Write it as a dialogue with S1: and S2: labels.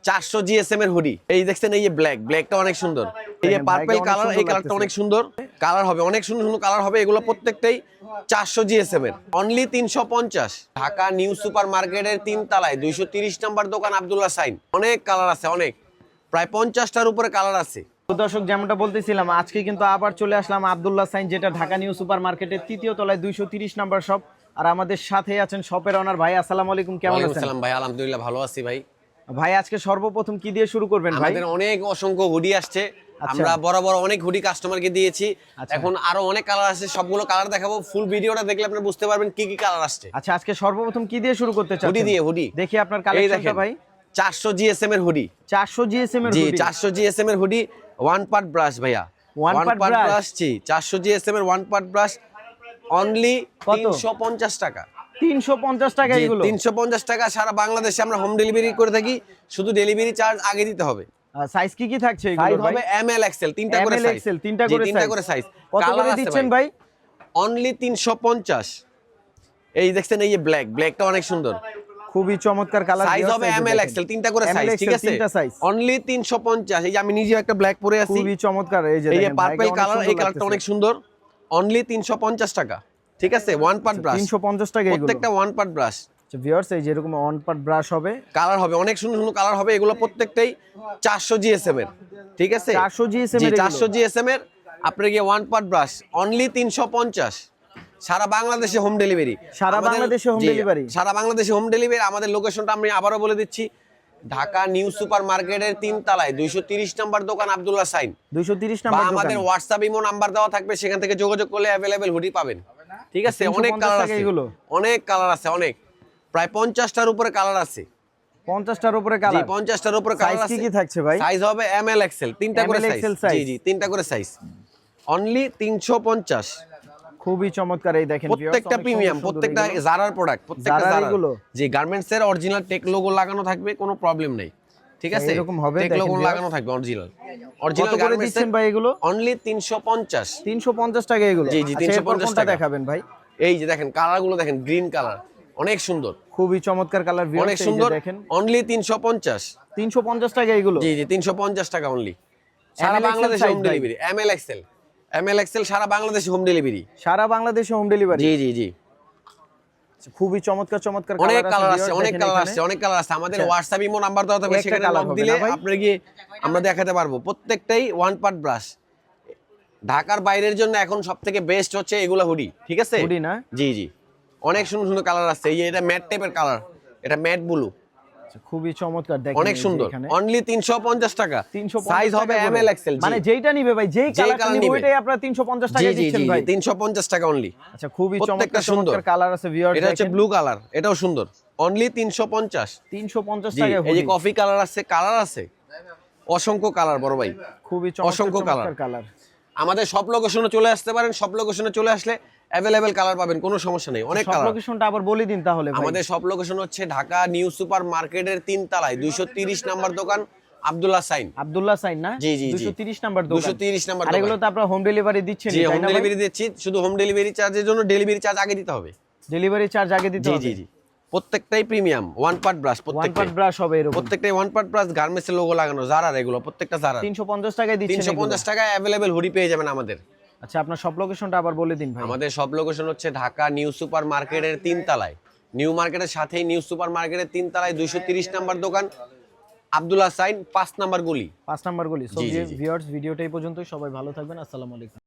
S1: 400 GSM এর hoodie. এই দেখছেন, এই যে ব্ল্যাকটা অনেক সুন্দর, এই যে পার্পল কালার, এই কালারটা অনেক সুন্দর কালার হবে, অনেক সুন্দর সুন্দর কালার হবে। এগুলো প্রত্যেকটাই 400 জিএসএম এর, অনলি 350। ঢাকা নিউ সুপার মার্কেটের 3 তলায় 230 নম্বর দোকান আব্দুল্লাহ সাইন। অনেক কালার আছে, অনেক, প্রায় 50টার উপরে কালার আছে।
S2: দর্শক, যেমনটা বলতেছিলাম, আজকে কিন্তু আবার চলে আসলাম আব্দুল্লাহ সাইন, যেটা ঢাকা নিউ সুপার মার্কেটের 3য় তলায় 230 নম্বর শপ। আর আমাদের সাথে আছেন শপের ওনার ভাই। আসসালামু আলাইকুম, কেমন আছেন?
S1: আসসালাম ভাই, আলহামদুলিল্লাহ ভালো আছি ভাই।
S2: ভাই, আজকে সর্বপ্রথম কি দিয়ে শুরু করবেন ভাই?
S1: আমাদের অনেক অসংখ্য হুডি আসছে, আমরা বরাবর অনেক হুডি কাস্টমারকে দিয়েছি। এখন আরো অনেক কালার আছে, সবগুলো কালার দেখাবো। ফুল ভিডিওটা দেখলে আপনি বুঝতে পারবেন কি কি কালার আসছে।
S2: আচ্ছা, আজকে সর্বপ্রথম কি দিয়ে শুরু করতে চাচ্ছেন?
S1: হুডি দিয়ে, হুডি
S2: দেখি আপনার কালেকশনটা ভাই।
S1: 400 জিএসএম এর হুডি।
S2: 400 জিএসএম এর
S1: জি,
S2: হুডি।
S1: 400 জিএসএম এর হুডি, ওয়ান পার্ট ব্রাশ ভাইয়া,
S2: ওয়ান পার্ট ব্রাশ।
S1: জি, 400 জিএসএম এর ওয়ান পার্ট ব্রাশ, অনলি 350 টাকা।
S2: 350 টাকা এগুলো?
S1: 350 টাকা। সারা বাংলাদেশে আমরা হোম ডেলিভারি করে থাকি, শুধু ডেলিভারি চার্জ আগে দিতে হবে।
S2: সাইজ কি কি থাকছে এগুলো?
S1: সাইজ হবে এম এল এক্সেল, তিনটা করে সাইজ। তিনটা করে সাইজ।
S2: কত করে দিচ্ছেন ভাই?
S1: অনলি 350। এই দেখছেন, এই যে ব্ল্যাকটা অনেক সুন্দর,
S2: খুবই চমৎকার কালার।
S1: সাইজ হবে এম এল এক্সেল, তিনটা করে সাইজ, ঠিক আছে? অনলি 350। এই যে আমি নিজে একটা ব্ল্যাক পরে আছি,
S2: খুবই চমৎকার। এই যে
S1: পার্পল কালার, এই কালারটা অনেক সুন্দর, অনলি 350 টাকা, ঠিক আছে? ওয়ান পার্ট ব্রাশ
S2: 350 টাকা এগুলো,
S1: প্রত্যেকটা ওয়ান পার্ট ব্রাশ।
S2: ভিউয়ার্স, এই যে এরকম ওয়ান পার্ট ব্রাশ হবে,
S1: কালার হবে, অনেক সুন্দর সুন্দর কালার হবে। এগুলো প্রত্যেকটাই 400 জিএসএম এর, ঠিক আছে?
S2: 400 জিএসএম এর,
S1: 400 জিএসএম এর। আপনার গিয়ে ওয়ান পার্ট ব্রাশ অনলি 350। সারা বাংলাদেশে হোম ডেলিভারি।
S2: সারা বাংলাদেশে হোম ডেলিভারি।
S1: সারা বাংলাদেশে হোম ডেলিভারি। আমাদের লোকেশনটা আমি আবারও বলে দিচ্ছি, ঢাকা নিউ সুপার মার্কেটের 3 তলায় 230 নম্বর দোকান আব্দুল্লাহ সাইন।
S2: 230 নম্বর দোকান।
S1: আমাদের হোয়াটসঅ্যাপ ইমো নাম্বার দেওয়া থাকবে, সেখান থেকে যোগাযোগ করলে अवेलेबल হুডি পাবেন, ঠিক আছে? অনেক কালার আছে এগুলো, অনেক কালার আছে, অনেক, প্রায় 50টার উপরে কালার আছে।
S2: 50টার উপরে কালার?
S1: জি, 50টার উপরে কালার আছে।
S2: সাইজ কি কি থাকছে ভাই?
S1: সাইজ হবে এম এল এক্সেল, তিনটা করে সাইজ। জি, তিনটা করে সাইজ, অনলি 350।
S2: খুবই চমৎকার। এই দেখেন
S1: প্রত্যেকটা প্রিমিয়াম, প্রত্যেকটা জারার প্রোডাক্ট, প্রত্যেকটা জারার। জি, গার্মেন্টস এর অরিজিনাল টেক লোগো লাগানো থাকবে, কোনো প্রবলেম নাই, ঠিক আছে?
S2: এরকম হবে,
S1: টেক লোগো লাগানো থাকবে, অরিজিনাল
S2: কত করে দিচ্ছেন ভাই এগুলো?
S1: অনলি 350।
S2: 350 টাকা এগুলো?
S1: জি জি, 350 টাকা।
S2: দেখাবেন ভাই?
S1: এই যে দেখেন কালারগুলো, দেখেন গ্রিন কালার, অনেক সুন্দর,
S2: খুবই চমৎকার কালার,
S1: অনেক সুন্দর। দেখেন অনলি 350।
S2: 350 টাকা এগুলো?
S1: জি জি, 350 টাকা অনলি। সারা বাংলাদেশে home delivery. M L excel সারা বাংলাদেশে হোম ডেলিভারি।
S2: সারা বাংলাদেশে হোম ডেলিভারি?
S1: জি জি জি।
S2: খুবই চমৎকার চমৎকার
S1: অনেক কালার আছে, অনেক কালার আছে, অনেক কালার আছে। আমাদের হোয়াটসঅ্যাপ ইমো নাম্বার দেওয়া থাকবে, সেখানে নক দিলে আপনি গিয়ে আমরা দেখাতে পারবো। প্রত্যেকটাই ওয়ান পার্ট ব্রাশ। ঢাকার বাইরের জন্য এখন সবথেকে বেস্ট হচ্ছে এগুলা হুডি, ঠিক আছে?
S2: হুডি না?
S1: জি জি, অনেক সুন্দর সুন্দর কালার আছে। এই যে এটা ম্যাট টাইপের কালার, এটা ম্যাট ব্লু,
S2: খুবই চমৎকার, দেখেন
S1: অনেক সুন্দর, অনলি 350 টাকা। সাইজ হবে এম এল এক্সেল।
S2: মানে যেইটা নিবে ভাই, যেই কালারটা নিবে ওইটাই আপনারা 350 টাকা দিচ্ছেন ভাই?
S1: 350 টাকা অনলি।
S2: আচ্ছা, খুবই চমৎকার চমৎকার কালার আছে ভিউয়ার্স।
S1: এটা হচ্ছে ব্লু কালার, এটাও সুন্দর, অনলি 350।
S2: 350 টাকা।
S1: এই যে কফি কালার আছে, কালার আছে অসংখ্য কালার বড় ভাই,
S2: খুবই
S1: অসংখ্য
S2: চমৎকার কালার।
S1: আমাদের সব লোকেশনে চলে আসতে পারেন, সব লোকেশনে চলে আসলে अवेलेबल কালার পাবেন, কোনো সমস্যা নেই, অনেক কালার।
S2: সব লোকেশনটা আবার বলে দিন তাহলে ভাই।
S1: আমাদের সব লোকেশন হচ্ছে ঢাকা নিউ সুপার মার্কেটের 3 তলায় 230 নম্বর দোকান আব্দুল্লাহ সাইন।
S2: আব্দুল্লাহ সাইন না?
S1: জি জি,
S2: 230 নম্বর দোকান।
S1: 230 নম্বর
S2: আর
S1: দোকান।
S2: এগুলো তো আপনারা হোম ডেলিভারি দিচ্ছেন?
S1: জি, হোম ডেলিভারি দিচ্ছি। শুধু হোম ডেলিভারি চার্জের জন্য ডেলিভারি চার্জ আগে দিতে হবে।
S2: ডেলিভারি চার্জ আগে দিতে হবে?
S1: জি জি জি। প্রত্যেকটাই premium one part brush,
S2: one part brush হবে এরকম?
S1: প্রত্যেকটাই ওয়ান পার্ট ব্রাশ, গার্মেন্টসের লোগো লাগানো, জারার, এগুলো প্রত্যেকটা জারার।
S2: 350 টাকায় দিচ্ছেন?
S1: 350 টাকায় अवेलेबल হুডি পেয়ে যাবেন আমাদের।
S2: আচ্ছা, আপনার সব লোকেশনটা আবার বলে দিন ভাই।
S1: আমাদের সব লোকেশন হচ্ছে ঢাকা নিউ সুপার মার্কেটের 3 তলায়, নিউ মার্কেটের সাথেই নিউ সুপার মার্কেটের 3 তলায় 230 নম্বর দোকান আব্দুল্লাহ সাইন, 5 নম্বর গলি।
S2: 5 নম্বর গলি। সো ভিউয়ার্স, ভিডিওটা এই পর্যন্তই। সবাই ভালো থাকবেন। আসসালামু আলাইকুম।